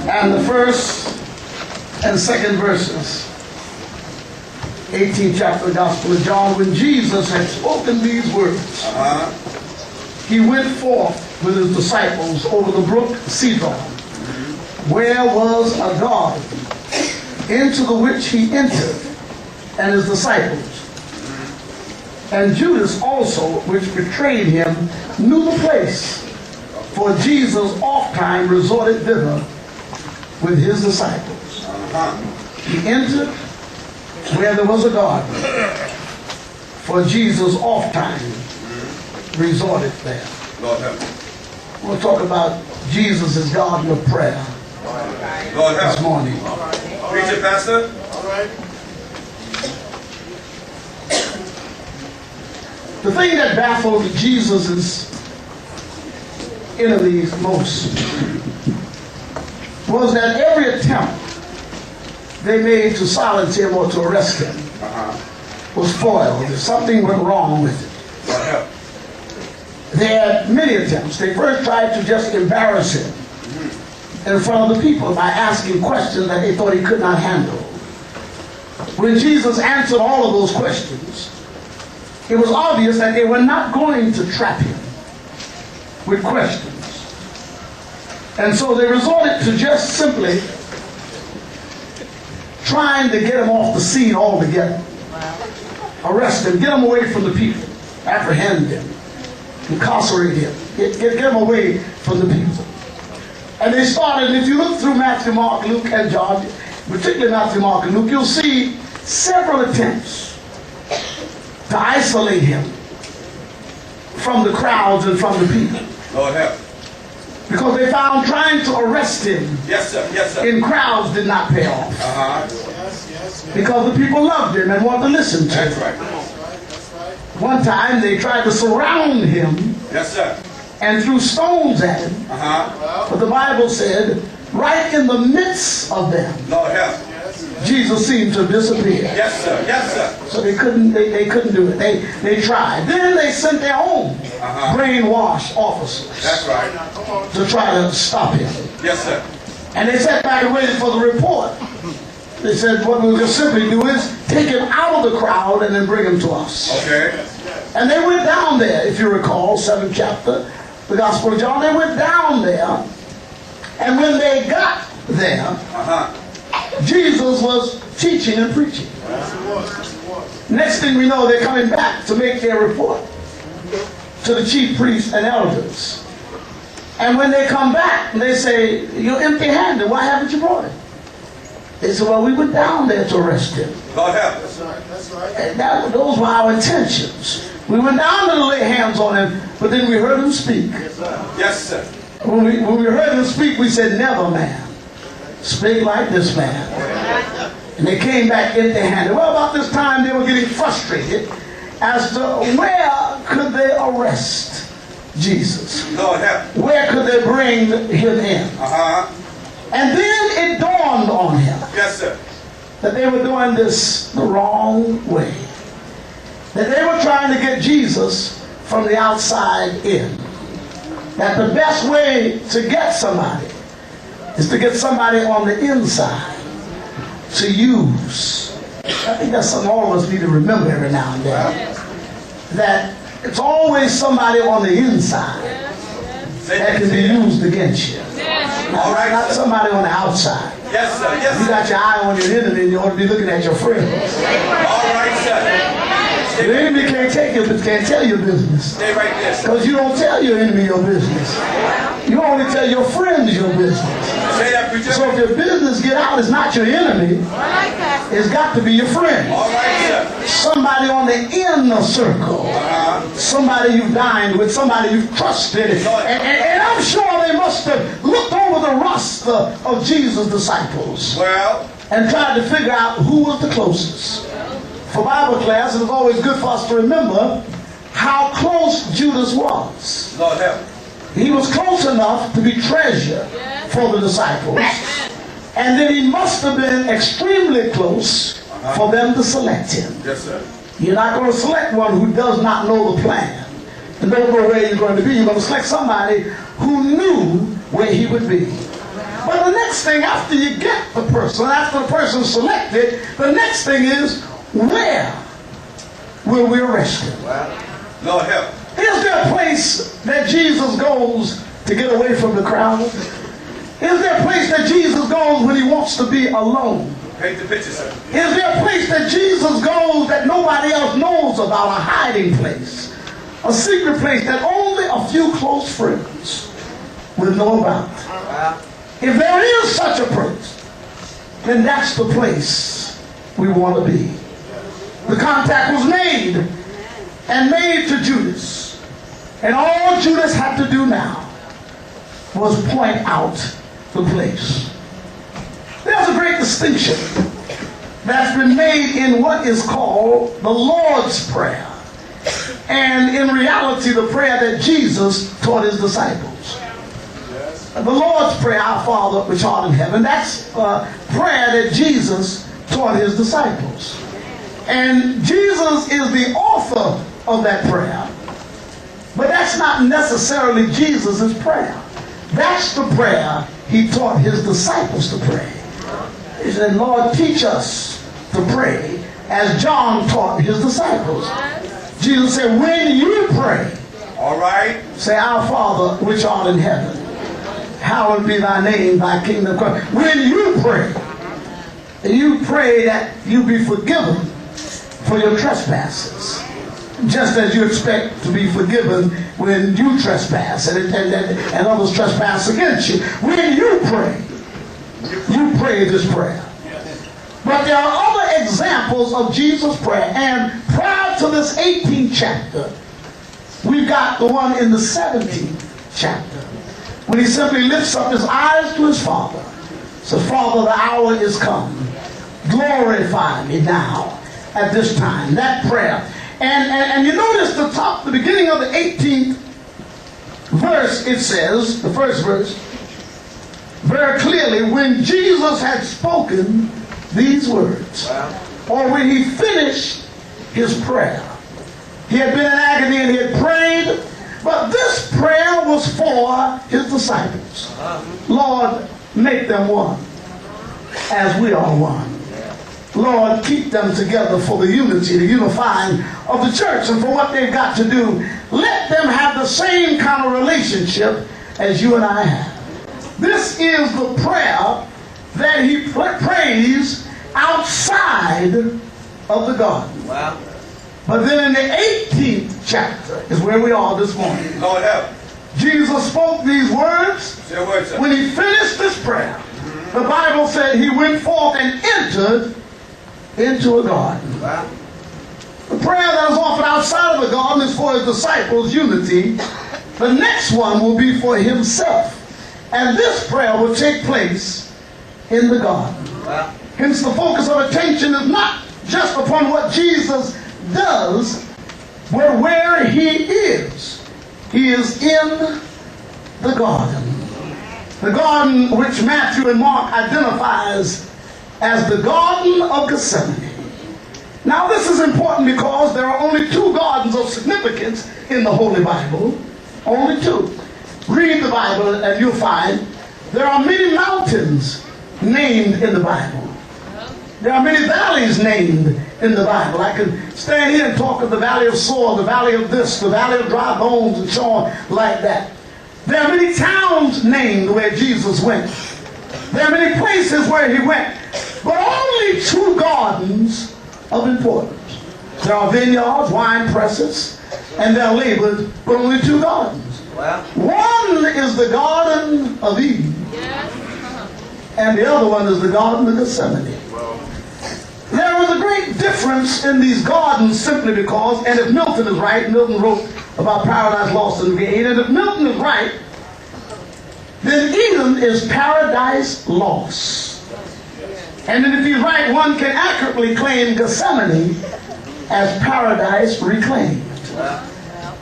And the first and second verses, 18th chapter of the Gospel of John. When Jesus had spoken these words, he went forth with his disciples over the brook Cedron, where was a garden, into the which he entered, and his disciples. And Judas also, which betrayed him, knew the place, for Jesus oft-time resorted thither with his disciples. He entered where there was a garden, for Jesus oft-time resorted there. Lord help. We'll talk about Jesus' garden of prayer Lord help. this morning. Preach it, Pastor. All right. The thing that baffled Jesus' enemies most was that every attempt they made to silence him or to arrest him was foiled. Something went wrong with it. Lord help. They had many attempts. They first tried to just embarrass him in front of the people by asking questions that they thought he could not handle. When Jesus answered all of those questions, it was obvious that they were not going to trap him with questions. And so they resorted to just simply trying to get him off the scene altogether. Arrest him, get him away from the people, apprehend him, incarcerate him, get him away from the people. And they started, if you look through Matthew, Mark, Luke, and John, particularly Matthew, Mark, and Luke, you'll see several attempts to isolate him from the crowds and from the people. Lord help. Because they found trying to arrest him Yes, sir. Yes, sir. in crowds did not pay off. Uh-huh. Because the people loved him and wanted to listen to That's him. right. One time they tried to surround him Yes, sir. and threw stones at him. Uh-huh. But the Bible said, right in the midst of them, Lord help. Jesus seemed to disappear. Yes, sir. Yes, sir. So they couldn't do it. They tried. Then they sent their own brainwashed officers That's right. to try to stop him. Yes, sir. And they sat back and waited for the report. They said, what we'll just simply do is take him out of the crowd and then bring him to us. Okay. And they went down there, if you recall, 7th chapter, the Gospel of John. They went down there, and when they got there, Jesus was teaching and preaching. Next thing we know, they're coming back to make their report to the chief priests and elders. And when they come back, they say, you're empty-handed. Why haven't you brought him? They said, well, we went down there to arrest him. Lord help. That's right. And those were our intentions. We went down to lay hands on him, but then we heard him speak. Yes, sir. When we heard him speak, we said, never man speak like this man. And they came back empty-handed. Well, about this time, they were getting frustrated as to where could they arrest Jesus? Lord help. Where could they bring him in? And then it dawned on him Yes, sir. that they were doing this the wrong way. That they were trying to get Jesus from the outside in. That the best way to get somebody is to get somebody on the inside to use. I think that's something all of us need to remember every now and then. That it's always somebody on the inside that can be used against you. Not somebody on the outside. Yes, sir. Yes, You sir. got your eye on your enemy and you ought to be looking at your friends. All right, sir. The enemy can't take you, but can't tell your business. Stay right there, sir. Because you don't tell your enemy your business. You only tell your friends your business. Say that, preacher. So if your business get out, it's not your enemy. It's got to be your friend. All right, sir. Somebody on the inner circle. Somebody you've dined with, somebody you've trusted. And I'm sure they must have looked over the roster of Jesus' disciples Well, and tried to figure out who was the closest. For Bible class, it was always good for us to remember how close Judas was. Lord help. He was close enough to be treasure for the disciples. And then he must have been extremely close for them to select him. Yes, sir. You're not going to select one who does not know the plan and don't know where you're going to be. You're going to select somebody who knew where he would be. But the next thing, after you get the person, after the person's selected, the next thing is, where will we arrest him? Lord help. Is there a place that Jesus goes to get away from the crowd? Is there a place that Jesus goes when he wants to be alone? Paint the picture, sir. Is there a place that Jesus goes that nobody else knows about, a hiding place, a secret place that only a few close friends will know about? If there is such a place, then that's the place we want to be. The contact was made and made to Judas. And all Judas had to do now was point out the place. There's a great distinction that's been made in what is called the Lord's Prayer, and in reality the prayer that Jesus taught his disciples. The Lord's Prayer, our Father which art in heaven, that's a prayer that Jesus taught his disciples. And Jesus is the author of that prayer. But that's not necessarily Jesus' prayer. That's the prayer he taught his disciples to pray. He said, Lord, teach us to pray as John taught his disciples. Jesus said, when you pray, All right. say, our Father which art in heaven, hallowed be thy name, thy kingdom come. When you pray that you be forgiven for your trespasses, just as you expect to be forgiven when you trespass and others trespass against you. When you pray this prayer. But there are other examples of Jesus' prayer, and prior to this 18th chapter, we've got the one in the 17th chapter, when he simply lifts up his eyes to his Father. So, Father, the hour is come. Glorify me now at this time. That prayer. And you notice the beginning of the 18th verse, it says, the first verse, very clearly, when Jesus had spoken these words, or when he finished his prayer. He had been in agony and he had prayed, but this prayer was for his disciples. Lord, make them one, as we are one. Lord, keep them together for the unity, the unifying of the church, and for what they've got to do. Let them have the same kind of relationship as you and I have. This is the prayer that he prays outside of the garden. Wow. But then in the 18th chapter is where we are this morning. Lord help. Jesus spoke these words. Say a word, sir. When he finished this prayer, the Bible said he went forth and entered into a garden. Wow. The prayer that is offered outside of the garden is for his disciples' unity. The next one will be for himself. And this prayer will take place in the garden. Wow. Hence the focus of attention is not just upon what Jesus does, but where he is. He is in the garden. The garden which Matthew and Mark identifies as the Garden of Gethsemane. Now this is important because there are only two gardens of significance in the Holy Bible. Only two. Read the Bible and you'll find there are many mountains named in the Bible. There are many valleys named in the Bible. I can stand here and talk of the valley of Sore, the valley of this, the valley of dry bones, and so on like that. There are many towns named where Jesus went. There are many places where he went. But only two gardens of importance. There are vineyards, wine presses, and they're labeled, but only two gardens. Wow. One is the Garden of Eden, and the other one is the Garden of Gethsemane. There is a great difference in these gardens simply because, and if Milton is right, Milton wrote about paradise lost and gained, and if Milton is right, then Eden is paradise lost. And then if he's right, one can accurately claim Gethsemane as paradise reclaimed.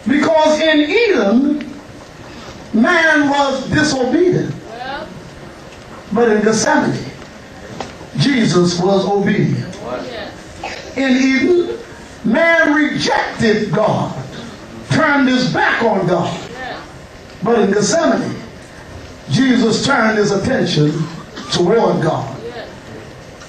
Because in Eden, man was disobedient. But in Gethsemane, Jesus was obedient. In Eden, man rejected God, turned his back on God. But in Gethsemane, Jesus turned his attention toward God.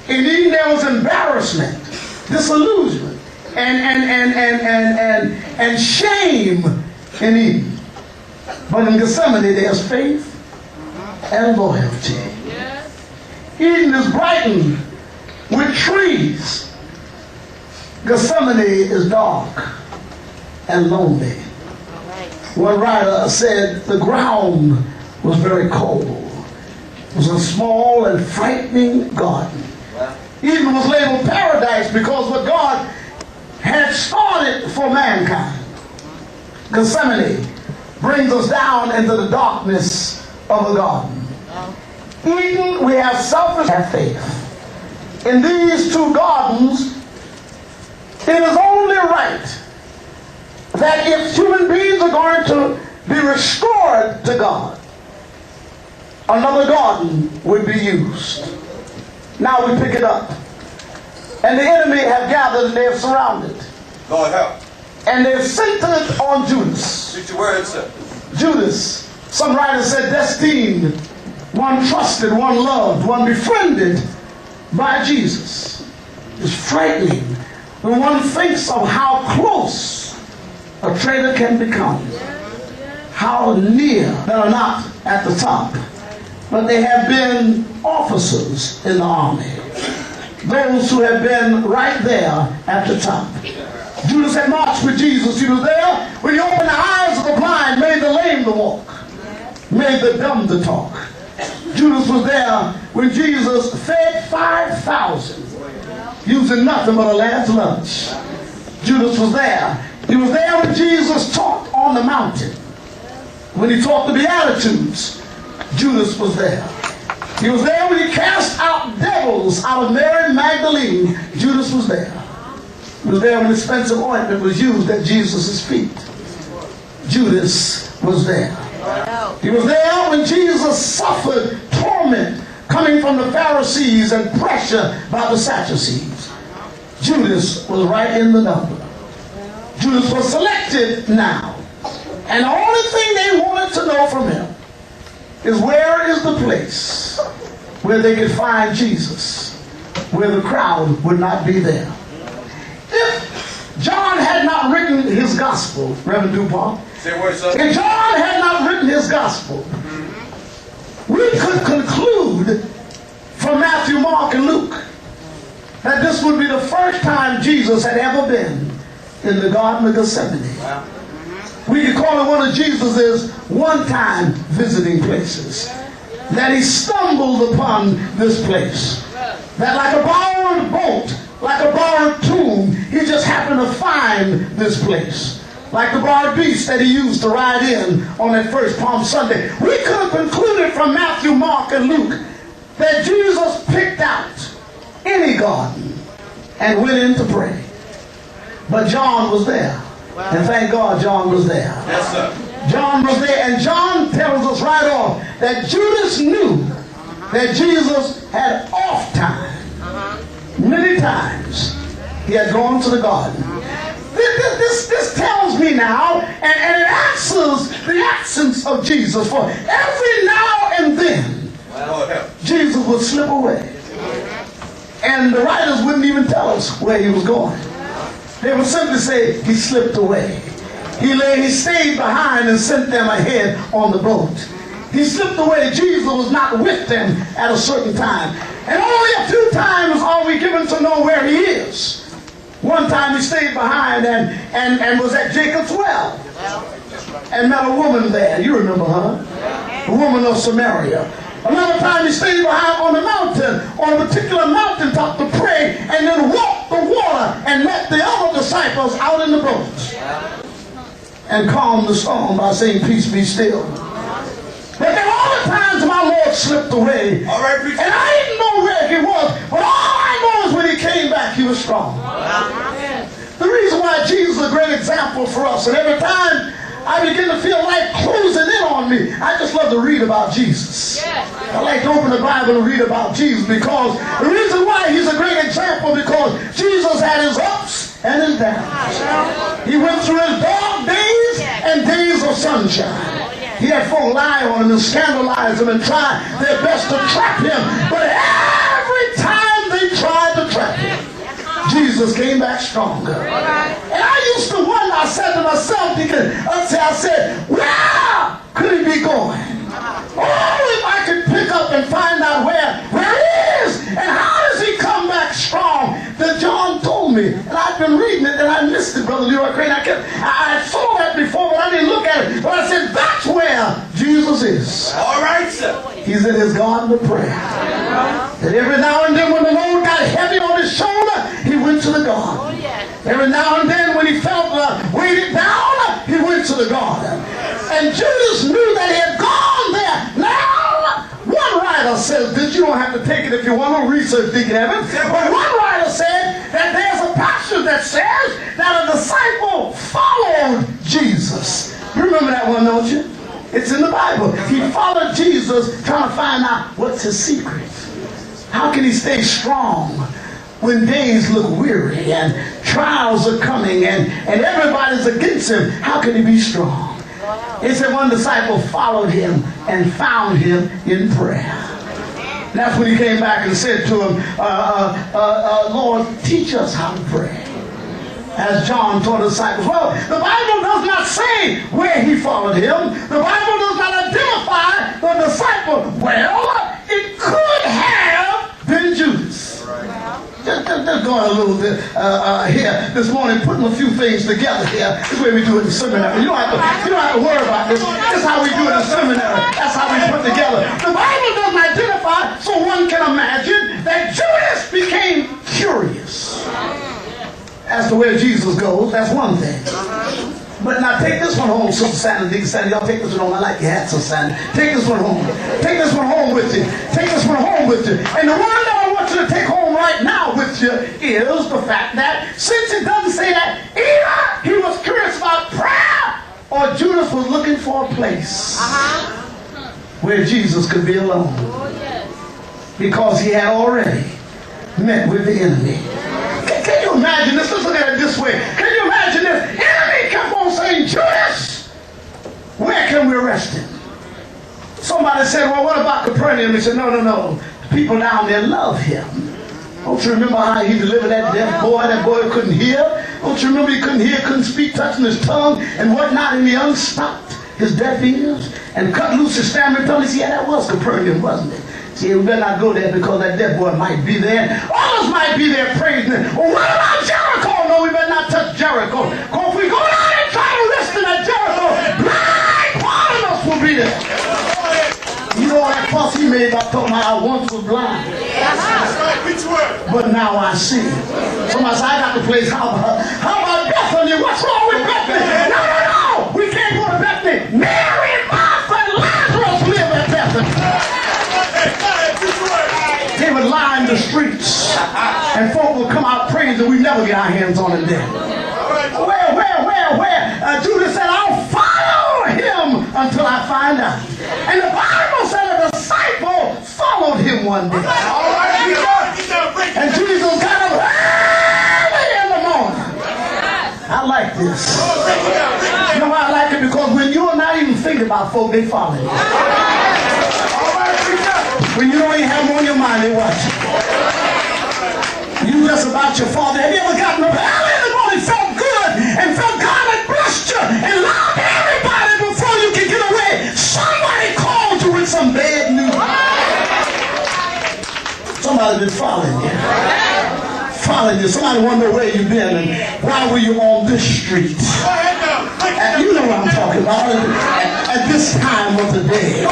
In Eden, there was embarrassment, disillusionment, and shame in Eden. But in Gethsemane, there's faith and loyalty. Eden is brightened with trees. Gethsemane is dark and lonely. One writer said the ground was very cold. It was a small and frightening garden. Eden was labeled paradise because what God had started for mankind. Gethsemane brings us down into the darkness of the garden. Eden, we have selfish faith. In these two gardens, it is only right that if human beings are going to be restored to God, another garden would be used. Now we pick it up. And the enemy have gathered and they have surrounded. Lord help. And they've centered on Judas. Preach your word, sir. Judas, some writers said destined, one trusted, one loved, one befriended by Jesus. It's frightening when one thinks of how close a traitor can become. How near they are not at the top, but they have been officers in the army. Those who have been right there at the top. Judas had marched with Jesus. He was there when he opened the eyes of the blind, made the lame to walk, made the dumb to talk. Judas was there when Jesus fed 5,000 using nothing but a lad's lunch. Judas was there. He was there when Jesus taught on the mountain. When he taught the Beatitudes, Judas was there. He was there when he cast out devils out of Mary Magdalene. Judas was there. He was there when expensive ointment was used at Jesus' feet. Judas was there. He was there when Jesus suffered torment coming from the Pharisees and pressure by the Sadducees. Judas was right in the number. Judas was selected now. And the only thing they wanted to know from him is where is the place where they could find Jesus, where the crowd would not be there. If John had not written his gospel, Reverend DuPont, if John had not written his gospel, we could conclude from Matthew, Mark, and Luke that this would be the first time Jesus had ever been in the Garden of Gethsemane. We could call it one of Jesus' one-time visiting places. That he stumbled upon this place. That like a borrowed boat, like a borrowed tomb, he just happened to find this place. Like the borrowed beast that he used to ride in on that first Palm Sunday. We could have concluded from Matthew, Mark, and Luke that Jesus picked out any garden and went in to pray. But John was there. And thank God John was there. Yes, sir. John was there, and John tells us right off that Judas knew that Jesus had off time. Many times he had gone to the garden. This tells me now, and it answers the absence of Jesus. For every now and then, Jesus would slip away. And the writers wouldn't even tell us where he was going. They would simply say he slipped away. He stayed behind and sent them ahead on the boat. He slipped away. Jesus was not with them at a certain time. And only a few times are we given to know where he is. One time he stayed behind and was at Jacob's well and met a woman there. You remember her? The woman of Samaria. Another time he stayed behind on the mountain, on a particular mountaintop to pray, and then walked the water and met the other disciples out in the boat and calmed the storm by saying, "Peace be still." But there were other times my Lord slipped away. All right, and I didn't know where he was, but all I know is when he came back, he was strong. The reason why Jesus is a great example for us, and every time I begin to feel like closing in on me, I just love to read about Jesus. I like to open the Bible and read about Jesus, because the reason why he's a great example, because Jesus had his ups and his downs. He went through his dark days and days of sunshine. He had folk lie on him and scandalize him and try their best to trap him. But every time they tried to trap him, Jesus came back stronger. And I used to wonder, I said to myself, I said, where could he be going? Oh, if I could pick up and find out where he is and how does he come back strong. Then John told me, and I've been reading it and I missed it, Brother Leroy Crayton. I saw that before, but I didn't look at it. But I said, that's where Jesus is. All right, sir. He's in his garden of prayer. And every now and then when the Lord got heavy on his shoulder, he went to the garden. Every now and then when he felt weighted down, he went to the garden. And Judas knew that he had gone there. Now, one writer says this. You don't have to take it if you want to research, Deacon Evans. But one writer said that there's a passage that says that a disciple followed Jesus. You remember that one, don't you? It's in the Bible. He followed Jesus trying to find out what's his secret. How can he stay strong when days look weary and trials are coming and everybody's against him? How can he be strong? He said one disciple followed him and found him in prayer. And that's when he came back and said to him, Lord, teach us how to pray. As John taught the disciples. Well, the Bible does not say where he followed him. The Bible does not identify the disciple. Well, it could have been Judas. Just going a little bit here this morning, putting a few things together here. This is the way we do it in seminary. You don't have to worry about this. This is how we do it in seminary. That's how we put together. The Bible doesn't identify, so one can imagine that Judas became curious as to where Jesus goes. That's one thing. But now take this one home, Sister Sandy, Deacon Sandy. Y'all take this one home. I like your hat, Sister Sandy. Take this one home. Take this one home with you. Take this one home with you. And the one that I want you to take home right now with you is the fact that since it doesn't say that, either he was curious about prayer or Judas was looking for a place where Jesus could be alone. Because he had already met with the enemy. Can you imagine this? Let's look at it this way. Can you imagine this? Enemy kept on saying, Judas, where can we arrest him? Somebody said, well, what about Capernaum? He said, no. The people down there love him. Don't you remember how he delivered that deaf boy? That boy couldn't hear. Don't you remember he couldn't hear, couldn't speak, touching his tongue and whatnot, and he unstopped his deaf ears and cut loose his stammering tongue? He said, yeah, that was Capernaum, wasn't it? See, we better not go there because that deaf boy might be there. Others might be there praising him. Well, what about Jericho? No, we better not touch Jericho. Because if we go down and try to listen at Jericho, blind Barnabas will be there. You know that fuss he made about talking about I once was blind. But now I see. Somebody said, I got the place. How about Bethany? What's wrong with Bethany? No. We can't go to Bethany. Mary, Martha, and Lazarus live at Bethany. They would line the streets and folk would come out praising. We never get our hands on it then. Where? Judas said, I'll follow him until I find out. And the Bible said a disciple followed him one day. And Jesus got up early in the morning. I like this. You know why I like it? Because when you're not even thinking about folk, they follow you. When you don't even have them on your mind, they watch you. You just about your father. Have you ever gotten up early in the morning, felt good, and felt God had blessed you, and loved everybody before you can get away? Somebody called you with some bad news. Somebody's been following you. Somebody wonder where you've been and why were you on this street. And you know what I'm talking about. At this time of the day.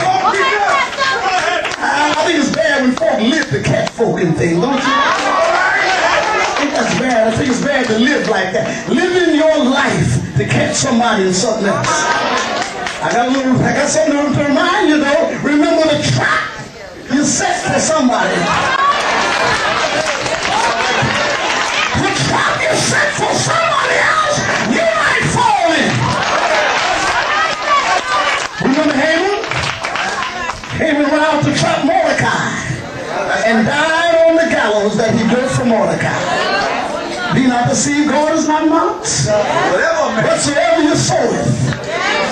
I think it's bad when folk live to catch folk and things, don't you? I think that's bad. I think it's bad to live like that. Living your life to catch somebody in something else. I got something to remind you though. Remember the trap you set for somebody. The trap you set for somebody else, you might fall in. Remember Haman? Haman went out to trap Mordecai and died on the gallows that he built for Mordecai. Be not deceived, God is not mocked. Whatsoever you soweth,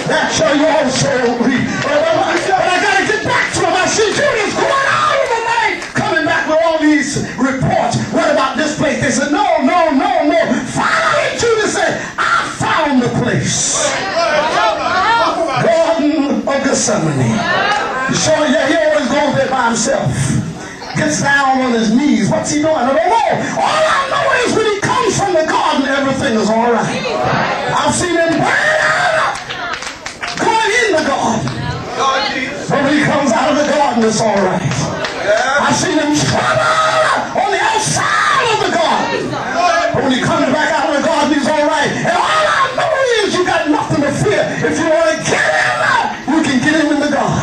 that shall you also reap. But I got to get back to him. I see Judas going out of the night, coming back with all these reports. What about this place? They said, no. Finally, Judas said, I found the place. Garden of Gethsemane. So yeah, he always goes there by himself. Gets down on his knees. What's he doing? I don't know. All I know is when he comes from the garden, everything is all right. I've seen him going in the garden. But when he comes out of the garden, it's all right. I've seen him trouble on the outside of the garden. But when he comes back out of the garden, he's all right. And all I know is you got nothing to fear. If you want to get him out, you can get him in the garden.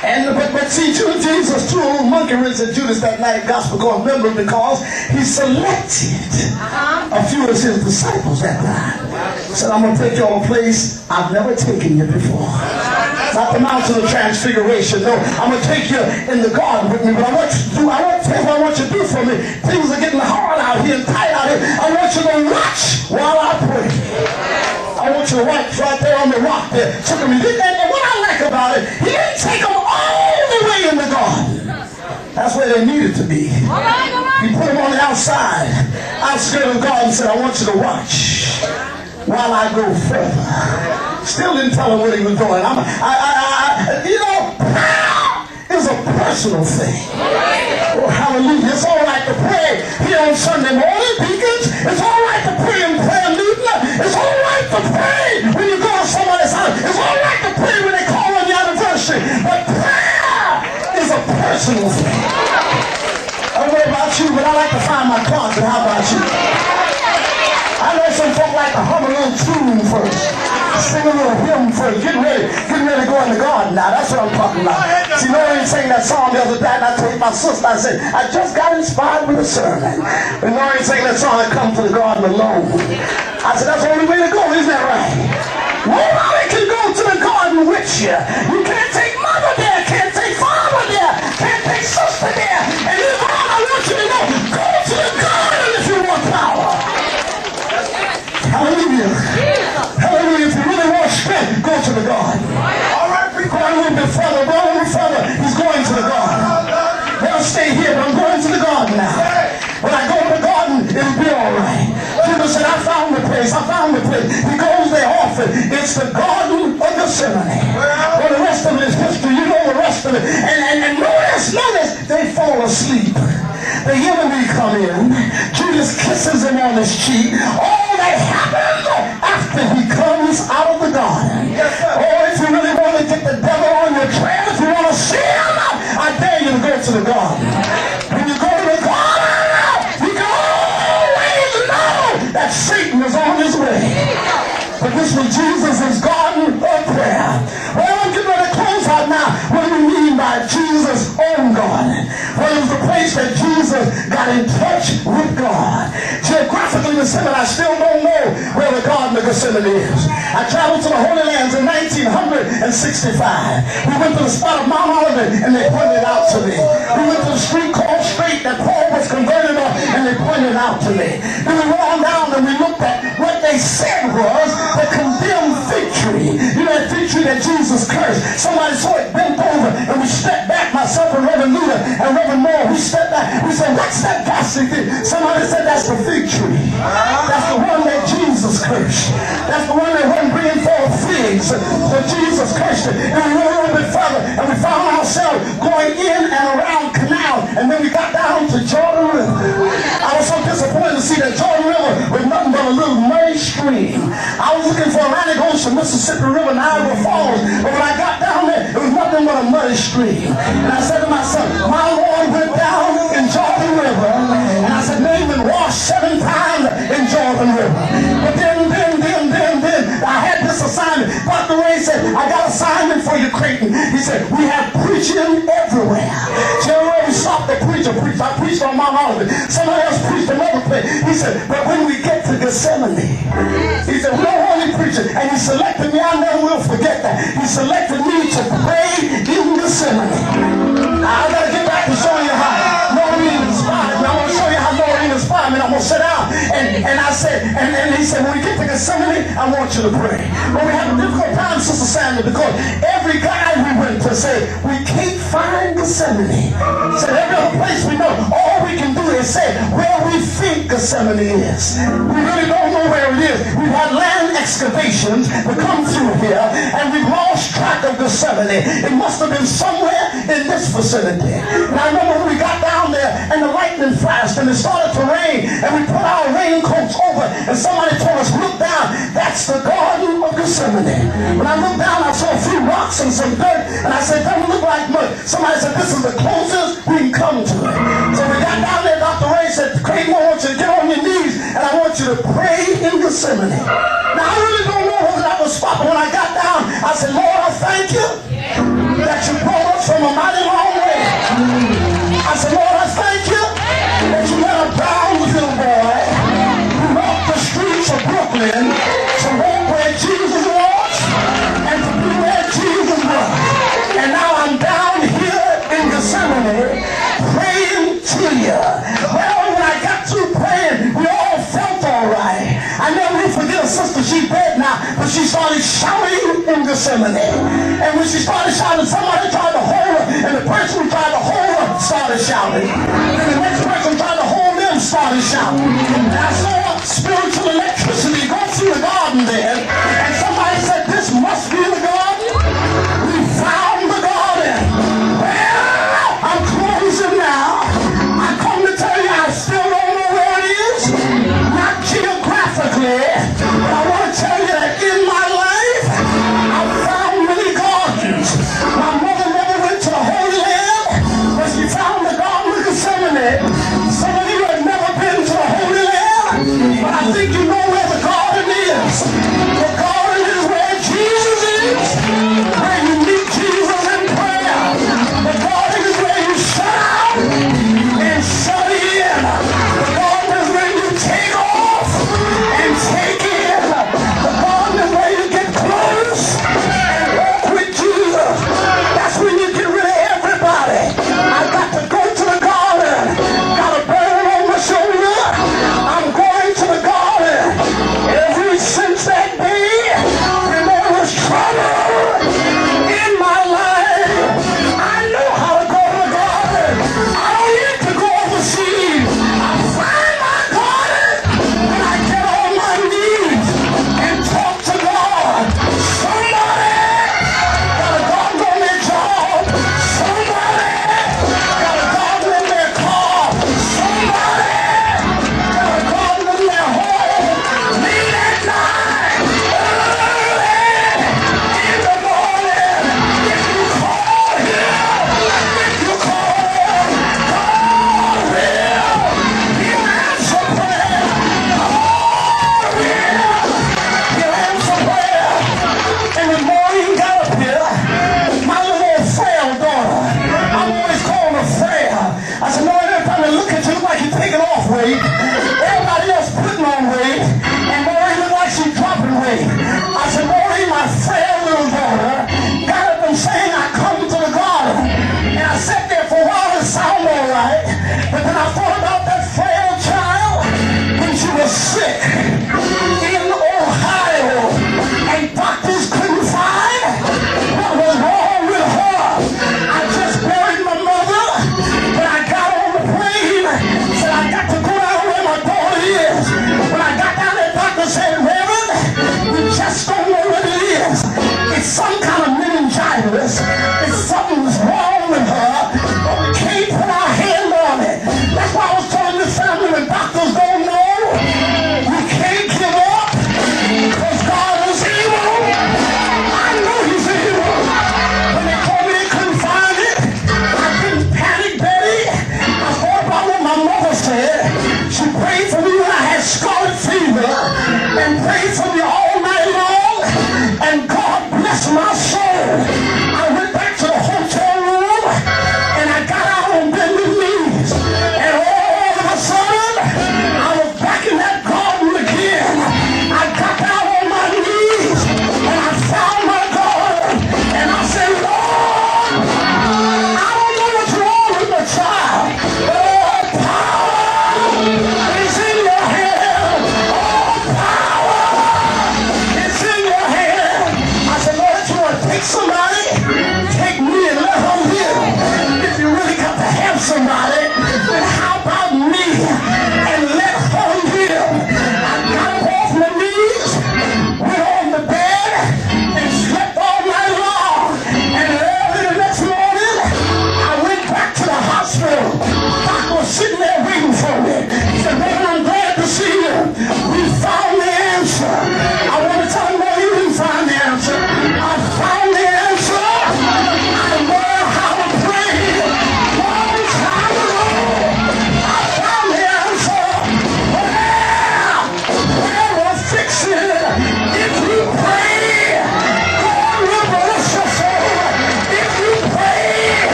And but see, Jesus threw a little monkey wrench at Judas that night, gospel called member, because he selected a few of his disciples that night. Said, I'm going to take you to a place I've never taken you before. Not the mountain of transfiguration. No, I'm going to take you in the garden with me. But I want you to do, I want to tell you what I want you to do for me. Things are getting hard out here and tight out here. I want you to watch while I pray. I want you to watch right there on the rock there. Took him, and what I like about it, he didn't take them all the way in the garden. That's where they needed to be. He put them on the outside, outskirts of the garden, and said, I want you to watch while I go further. Still didn't tell him what he was doing. Prayer is a personal thing. Oh, hallelujah. It's all right to pray here on Sunday morning, deacons. It's all right to pray in prayer meeting. It's all right to pray when you go to somebody's house. It's all right to pray when they call on the anniversary. But prayer is a personal thing. I don't know about you, but I like to find my closet. How about you? I know some folk like to hum a little tune first. Sing a little hymn first. Getting ready to go in the garden now. That's what I'm talking about. See, Noreen sang that song the other day, and I told my sister, I said, I just got inspired with a sermon. When Noreen sang that song, I come to the garden alone. I said, that's the only way to go, isn't that right? Nobody can go to the garden with you. You can't take mother there, can't take father there, can't take sister there. And this is all I want you to know. Go to the garden if you want power. Hallelujah. Hallelujah. If you really want strength, go to the garden. All right, go a little bit further, go a little further. He's going to the garden. They'll stay here, but I'm going to the garden now. When I go to the garden, it'll be all right. Jesus said, I found the place. He goes there often. It's the garden of Gethsemane. Well, the rest of it is history. You know the rest of it. And notice, they fall asleep. The enemy come in. Judas kisses him on his cheek. All that happened after he comes out of the garden. Oh, if you really want to get the devil on your trail, if you want to see him, I dare you to go to the garden. When you go to the garden, you can always know that Satan is on his way. But this was Jesus' garden of prayer. Well, I'm getting ready to close out now. What do we mean by Jesus' own garden? Well, it was the place that Jesus got in touch with God. Geographically considered, I still don't know where the Garden of Gethsemane is. I traveled to the Holy Lands in 1965. We went to the spot of Mount Olivet, and they pointed it out to me. We went to the street called Straight that Paul was converted on, and they pointed it out to me. Then we went on down and we looked at what they said was the condemned fig tree. You know that fig tree that Jesus cursed. Somebody saw it bent over, and we stepped back, myself and Reverend Luther and Reverend Moore. We stepped back. We said, what's that ghastly thing? Somebody said, that's the fig tree. That's the one that Jesus cursed. That's the one that wasn't bringing forth figs. So Jesus cursed it. And we went a little bit further, and we found ourselves going in and around canal, and then we got down to Jordan River. I was so disappointed to see that Jordan River was nothing but a little muddy stream. I was looking for Atlantic Ocean, Mississippi River, Niagara Falls, but when I got down there, it was nothing but a muddy stream. And I said to myself, my Lord went down in Jordan River, and I said, Naaman washed 7 times in Jordan River. But then I had this assignment. Dr. Ray said, I got an assignment for you, Crayton. He said, we have preaching everywhere. So we stopped the preacher. I preached on Mount Olivet. Somebody else preached another place. He said, but when we get to Gethsemane, he said, we don't want any preaching. And he selected me. I never will forget that. He selected me to pray in Gethsemane. I got to get back to showing you how Noreen inspired me. I want to show you how Noreen inspired me. I'm going to sit down. And I said, and he said, when we get to Gethsemane, I want you to pray. But we have a difficult time, Sister Sandra, because every guy we went to said, we can't find Gethsemane. Said every other place we know, all we can do is say where we think Gethsemane is. We really don't know where it is. We've had land excavations that come through here, and we've lost track of Gethsemane. It must have been somewhere in this vicinity. And I remember when we got down there, and the lightning flashed, and it started to rain, and we put our raincoats over, and somebody told us, look down, that's the Garden of Gethsemane. When I looked down, I saw a few rocks and some dirt, and I said, doesn't look like much. Somebody said, this is the closest we can come to it. So we got down there, Dr. Ray said, Crayton, I want you to get on your knees, and I want you to pray in Gethsemane. Now, I really don't know whether that was spot, but when I got down, I said, Lord, I thank you that you brought us from a mighty long way. I said, Lord, I thank you that you let a Brownsville boy who walked the streets of Brooklyn to walk where Jesus was and to be where Jesus was. And now I'm down here in Gethsemane praying to you. Well, when I got through praying, we all felt all right. I never will forget a sister, she's dead now, but she started shouting in Gethsemane. And when she started shouting, somebody tried to hold her, and the person who tried to hold her started shouting. And the next person tried to hold them started shouting. And I saw spiritual electricity go through the garden there, and somebody said, this must be the garden. We found the garden. Well, I'm closing now. I come to tell you, I still don't know where it is. Not geographically, but I want to tell you that in my life, I've found many gardens. My mother never went to the Holy Land, but she found the Garden of Gethsemane. Some of you have never been to the Holy Land.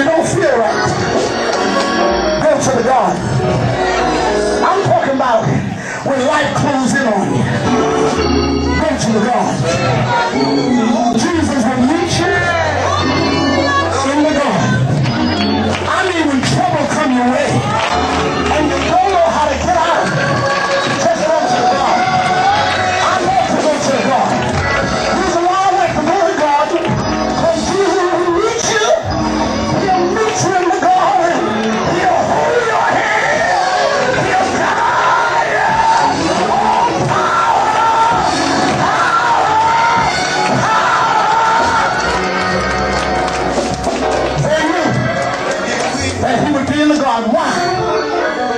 don't feel right, go to the garden. I'm talking about when life closes in on you, go to the garden. Jesus will meet you in the garden. I mean, when trouble come your way and you don't know how to get out of it, just go to the garden. I love to go to the garden. The reason why I like to go to the garden, because Jesus will meet you. He'll meet you in the garden. He'll hold your hand. He'll guide you. All power. Amen. And he would be in the garden. Why?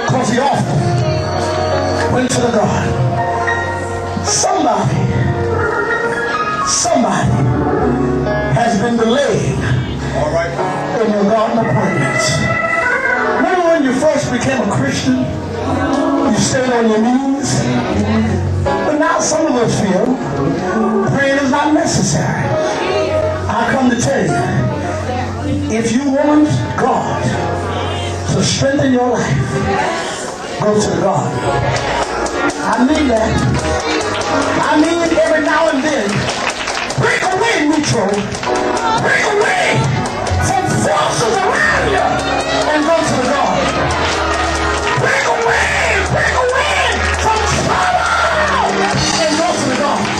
Because he often went to the garden. Somebody has been delayed All right. in your garden appointments. Remember when you first became a Christian, you stayed on your knees? But now some of us feel praying is not necessary. I come to tell you, if you want God to strengthen your life, go to the garden. I mean that. I mean every now and then, break away, neutral. Break away from forces around you and go to the garden. Break away from trouble and go to the garden.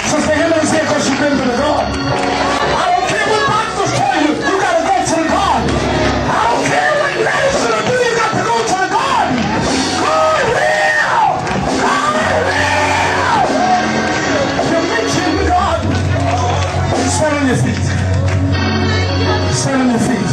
Sister Henry's here because you've been to the garden. I don't care what doctors tell you, you got to go to the garden. I don't care what medicine will do, you got to go to the garden. God will! God will! He'll meet you in the garden. Stand on your feet. Stand on your feet.